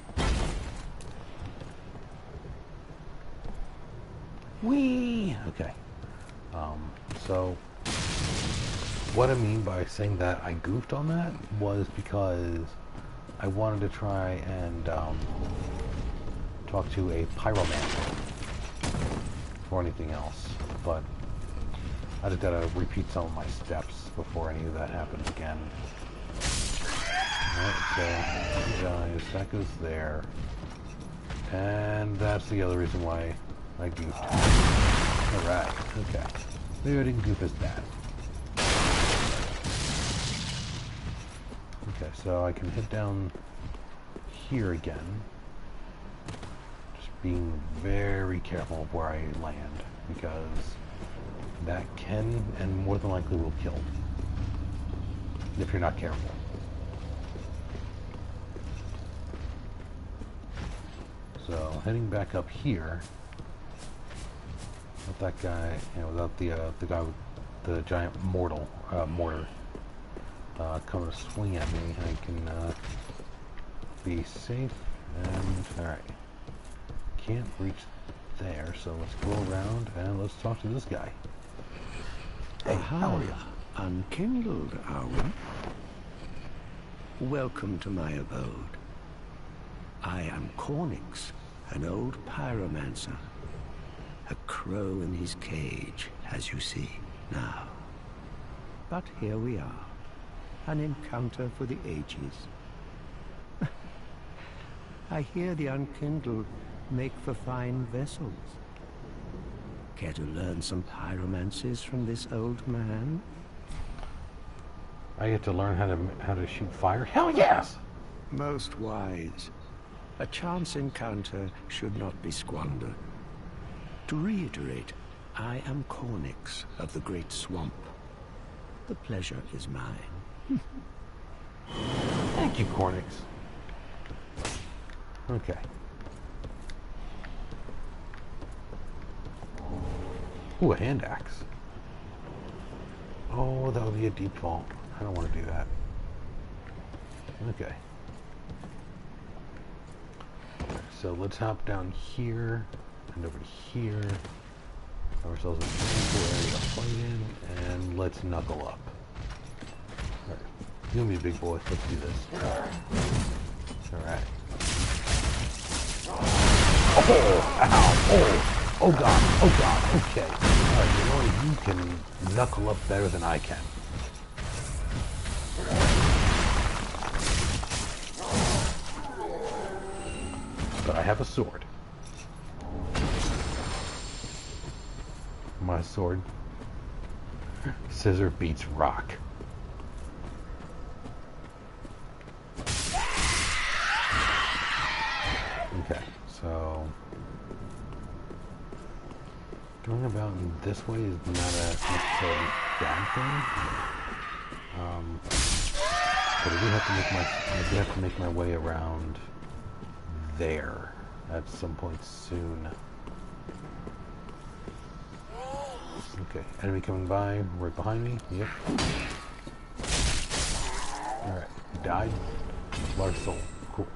Whee! Okay. So, what I mean by saying that I goofed on that was because I wanted to try and talk to a pyromancer before anything else, but I just gotta repeat some of my steps before any of that happens again. Alright, so guys, that goes there. And that's the other reason why I goofed. Alright, okay. Maybe I didn't goof as bad. Okay, so I can hit down here again. Just being very careful of where I land, because that can and more than likely will kill if you're not careful. So heading back up here, with that guy, you know, without the guy with the giant mortar coming to swing at me, I can be safe. And all right, can't reach there, so let's go around and let's talk to this guy. Hey, how are you? Unkindled, are we? Welcome to my abode. I am Cornix, an old pyromancer. A crow in his cage, as you see now. But here we are, an encounter for the ages. I hear the unkindled make for fine vessels. Care to learn some pyromancies from this old man? I get to learn how to shoot fire? Hell yes! Most wise. A chance encounter should not be squandered. To reiterate, I am Cornix of the Great Swamp. The pleasure is mine. Thank you, Cornix. Okay. Ooh, a hand axe. Oh, that would be a deep fall. I don't want to do that. Okay. So let's hop down here and over to here. Have ourselves a simple area to fight in, and let's knuckle up. Alright. You and me, big boy. Let's do this. Alright. Oh! Ow! Oh! Oh god! Oh god! Okay. Alright, you know you can knuckle up better than I can. But I have a sword. My sword. Scissor beats rock. Okay, so going about in this way is not a necessarily bad thing. But I do have to make my way around there at some point soon. Okay, enemy coming by, right behind me. Yep. Alright, died. Large soul. Cool.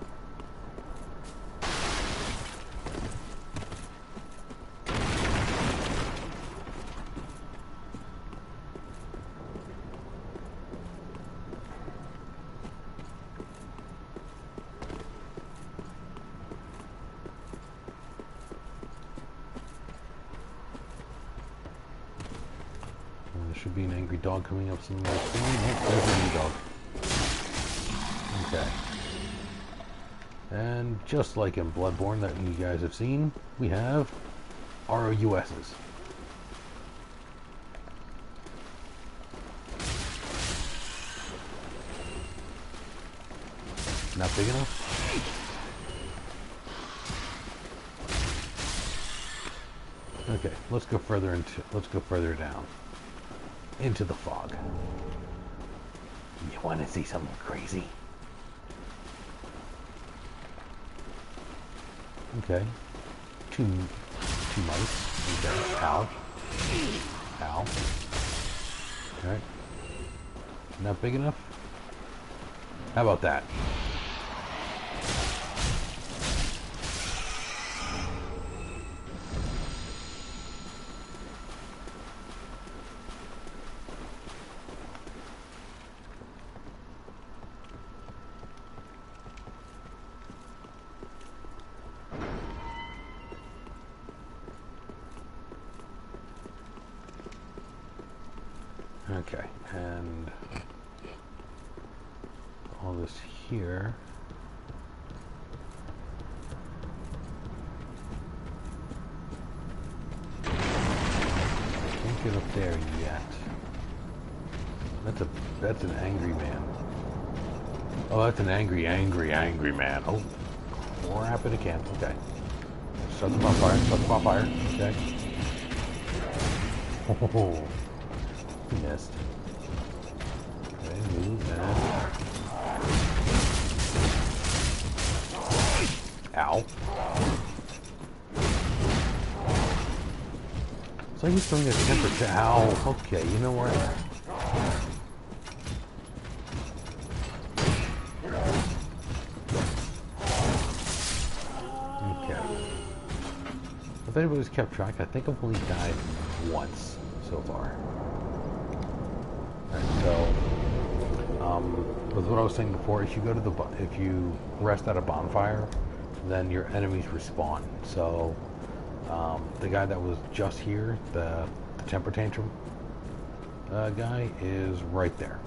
should be an angry dog coming up somewhere soon. Oh, there's an angry dog. Okay. And just like in Bloodborne that you guys have seen, we have ROUSs. Not big enough? Okay, let's go further down. Into the fog. You want to see something crazy? Okay. Two mice. Okay. Ow. Ow. Alright. Not big enough? How about that? Okay, and all this here. Can't get up there yet. That's an angry man. Oh, that's an angry man. Oh, crap it again. Okay. Start them on fire. Start them on fire. Okay. Oh. Missed. Okay, move that. Ow. So he's throwing a temperature. Ow. Okay, you know what? Okay. If anybody's kept track, I think I've only died once so far. So, with what I was saying before, if you rest at a bonfire, then your enemies respawn. So, the guy that was just here, the temper tantrum guy, is right there.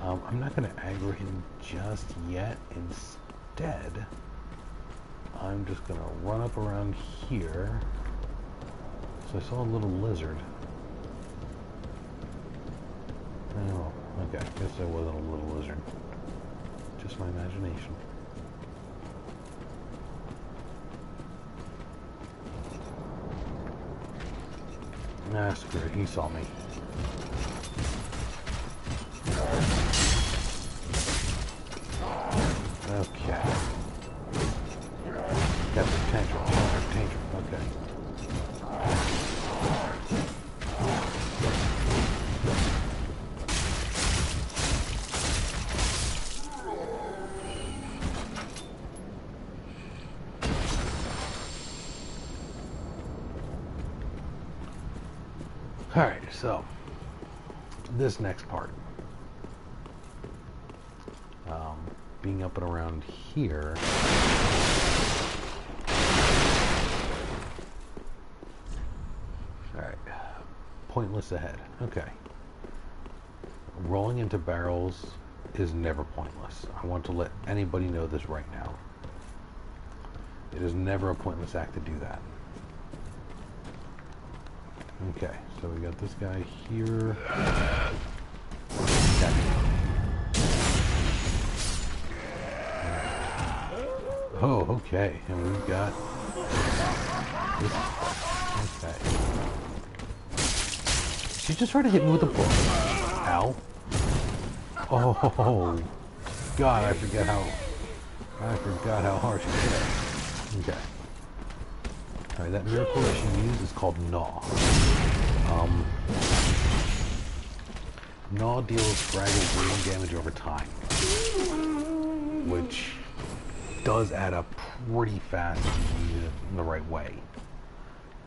I'm not going to aggro him just yet. Instead, I'm just going to run up around here. So I saw a little lizard. Oh, okay. Guess there wasn't a little lizard. Just my imagination. Nah, screw it. He saw me. Okay. That's a tantrum. Okay. Alright, so this next part, being up and around here, alright, pointless ahead. Okay, rolling into barrels is never pointless. I want to let anybody know this right now. It is never a pointless act to do that. Okay, so we got this guy here. Okay. Oh, okay, and we've got this. Okay. She just tried to hit me with a book. Ow. Oh, God, I forgot how hard she hit. Okay. Alright, that miracle that she used is called Gnaw. Gnaw deals fragile brain damage over time, which does add up pretty fast if you use it in the right way.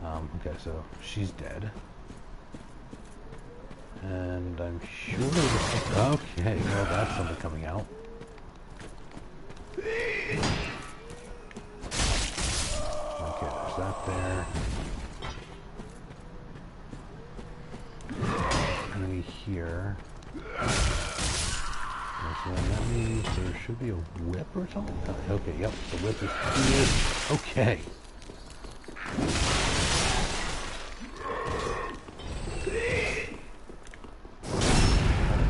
Okay, so she's dead. And I'm sure there's okay, well that's something coming out. Okay, there's that there. enemy here. So that means there should be a whip or something? Okay, yep, the whip is here. Okay.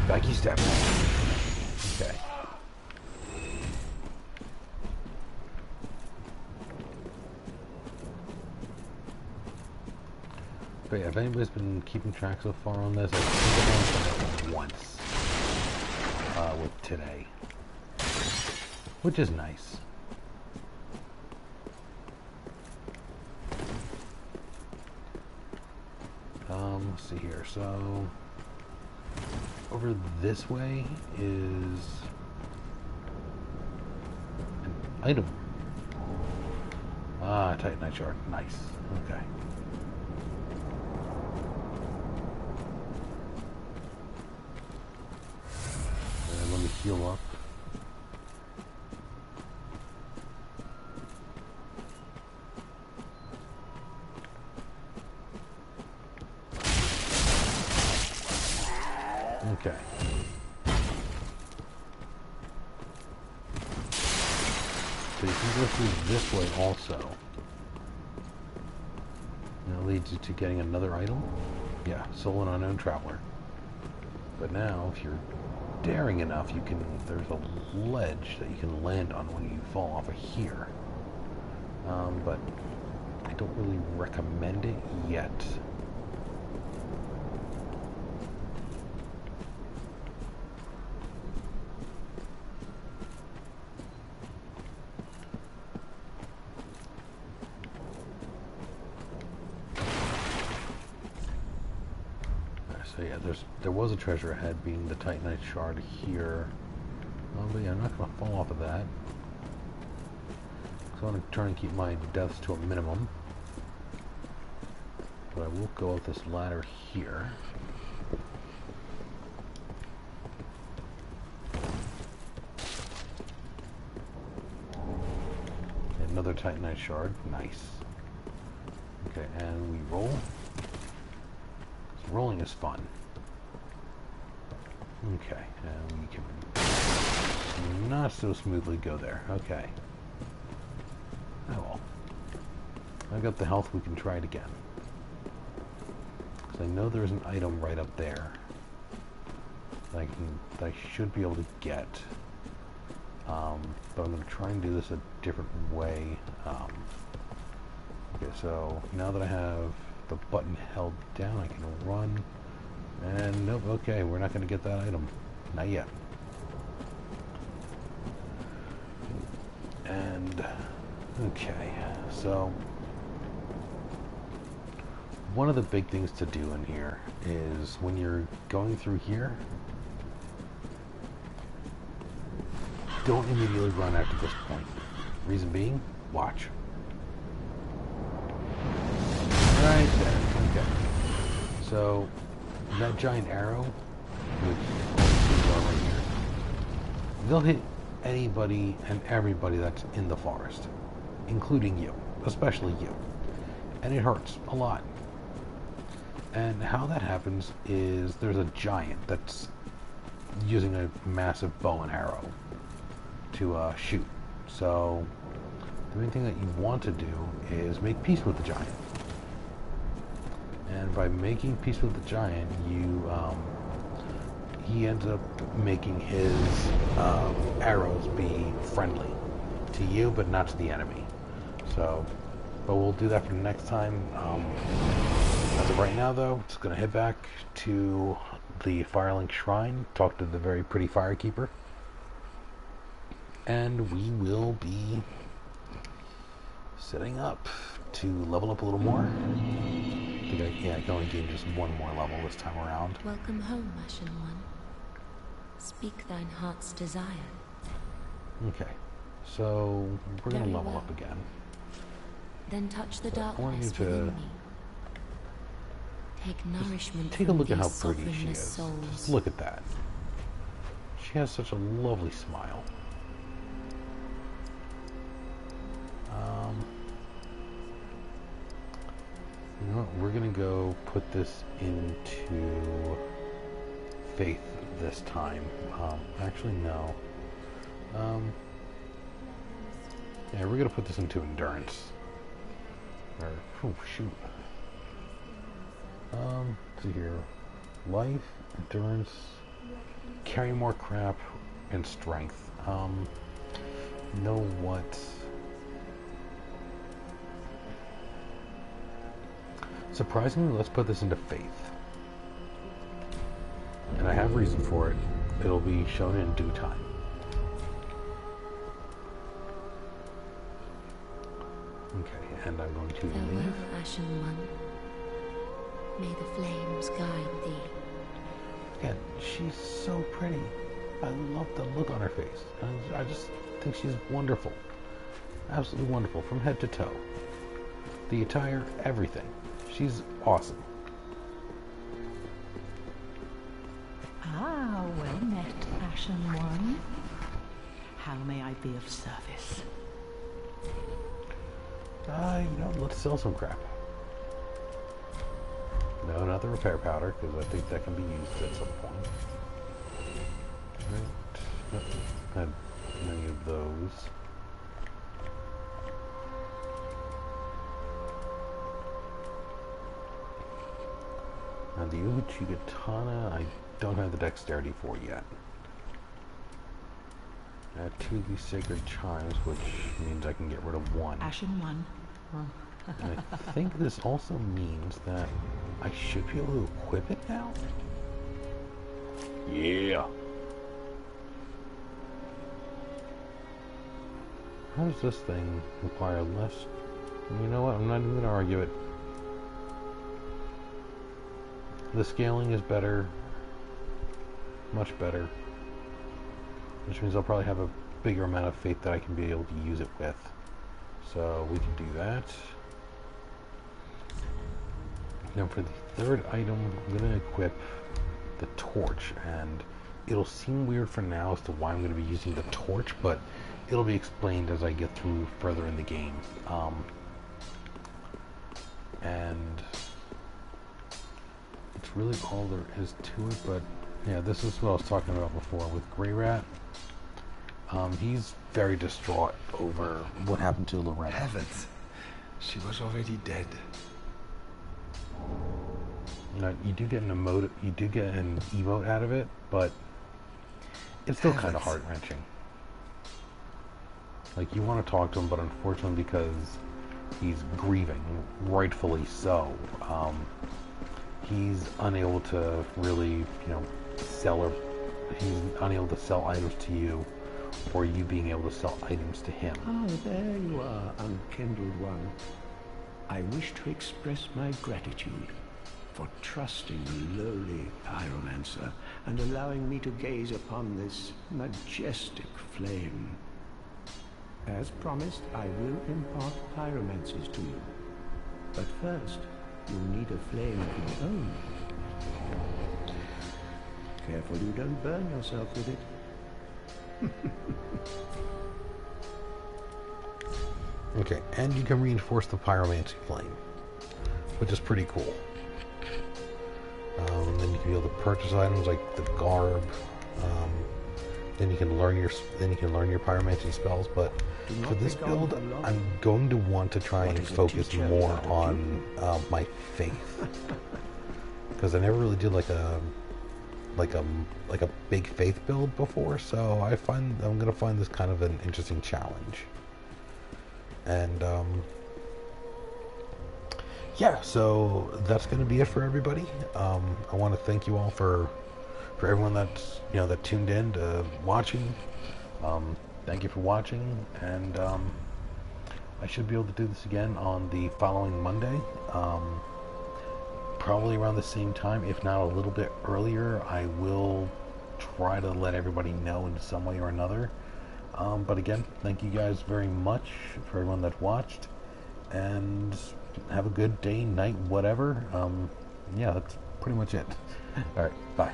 Backy step. Okay. But yeah, if anybody's been keeping track so far on this, I think I've only done it once with today, which is nice. Let's see here. So over this way is an item. Ah, Titanite shard. Nice. Okay. Let me heal up. Okay. So you can go through this way also. And that leads you to getting another item. Yeah, Soul and Unknown Traveler. But now, if you're daring enough, you can. There's a ledge that you can land on when you fall off of here. But I don't really recommend it yet. So yeah, there was a treasure ahead, being the Titanite shard here. But yeah, I'm not going to fall off of that. So I'm going to try and keep my deaths to a minimum. But I will go up this ladder here. Another Titanite shard, nice. Okay, and we roll. Rolling is fun. Okay, and we can not so smoothly go there. Okay. Oh well. I got the health, we can try it again. Because I know there's an item right up there that I should be able to get. But I'm going to try and do this a different way. Okay, so now that I have the button held down, I can run, and nope, okay, we're not going to get that item, not yet. And okay, so one of the big things to do in here is when you're going through here, don't immediately run after this point. Reason being, watch. Right there. Okay. So that giant arrow, which all the trees are right here, they'll hit anybody and everybody that's in the forest, including you, especially you. And it hurts a lot. And how that happens is there's a giant that's using a massive bow and arrow to shoot. So the main thing that you want to do is make peace with the giant. And by making peace with the giant, he ends up making his arrows be friendly to you, but not to the enemy. So, but we'll do that for the next time. As of right now, though, it's going to head back to the Firelink Shrine, talk to the very pretty Firekeeper, and we will be setting up to level up a little more. I can only gain just one more level this time around. Welcome home, Ashen One. Speak thine heart's desire. Okay, so we're going to Very level well. up again. Then touch the I want you darkness to within me. Take nourishment take a from look at how these pretty she sovereignless is. souls. Just look at that. She has such a lovely smile. You know what? We're gonna go put this into faith this time. Actually, no. Yeah, we're gonna put this into endurance. Or, oh, shoot. Let's see here. Life, endurance, carry more crap, and strength. Know what? Surprisingly, let's put this into faith. And I have reason for it. It'll be shown in due time. Okay, and I'm going to leave. Farewell, Ashen One. May the flames guide thee. Again, she's so pretty. I love the look on her face. I just think she's wonderful. Absolutely wonderful, from head to toe. The attire, everything. She's awesome. Ah, well met, Ashen One. How may I be of service? Let's sell some crap. No, not the repair powder, because I think that can be used at some point. Right. Nope. Had many of those. Now the Uchigatana, I don't have the dexterity for yet. Add 2 of these sacred chimes, which means I can get rid of 1. Ashen One. And I think this also means that I should be able to equip it now? Yeah. How does this thing require less? You know what? I'm not even going to argue it. The scaling is better. Much better. Which means I'll probably have a bigger amount of faith that I can be able to use it with. So we can do that. Now for the third item, I'm going to equip the torch. And it'll seem weird for now as to why I'm going to be using the torch, but it'll be explained as I get through further in the game. And it's really all there is to it, but yeah, this is what I was talking about before with Grey Rat. He's very distraught over what happened to Loretta. Heavens, she was already dead. Now, you do get an emote out of it, but it's still kind of heart-wrenching. Like, you want to talk to him, but unfortunately, because he's grieving, rightfully so, he's unable to really, he's unable to sell items to you, or you being able to sell items to him. Oh, there you are, unkindled one. I wish to express my gratitude for trusting the lowly pyromancer and allowing me to gaze upon this majestic flame. As promised, I will impart pyromancies to you. But first, you'll need a flame of your own. Careful you don't burn yourself with it. Okay, and you can reinforce the pyromancy flame, which is pretty cool. Then you can be able to purchase items like the garb. Then you can learn your pyromancy spells. But for this build, I'm going to want to try and focus more on my faith, because I never really did like a big faith build before. So I'm gonna find this kind of an interesting challenge. And yeah, so that's going to be it for everybody. I want to thank you all for everyone that's that tuned in to watching. Thank you for watching, and I should be able to do this again on the following Monday, probably around the same time, if not a little bit earlier. I will try to let everybody know in some way or another. But again, thank you guys very much for everyone that watched, and have a good day, night, whatever. Yeah, that's pretty much it. All right, bye.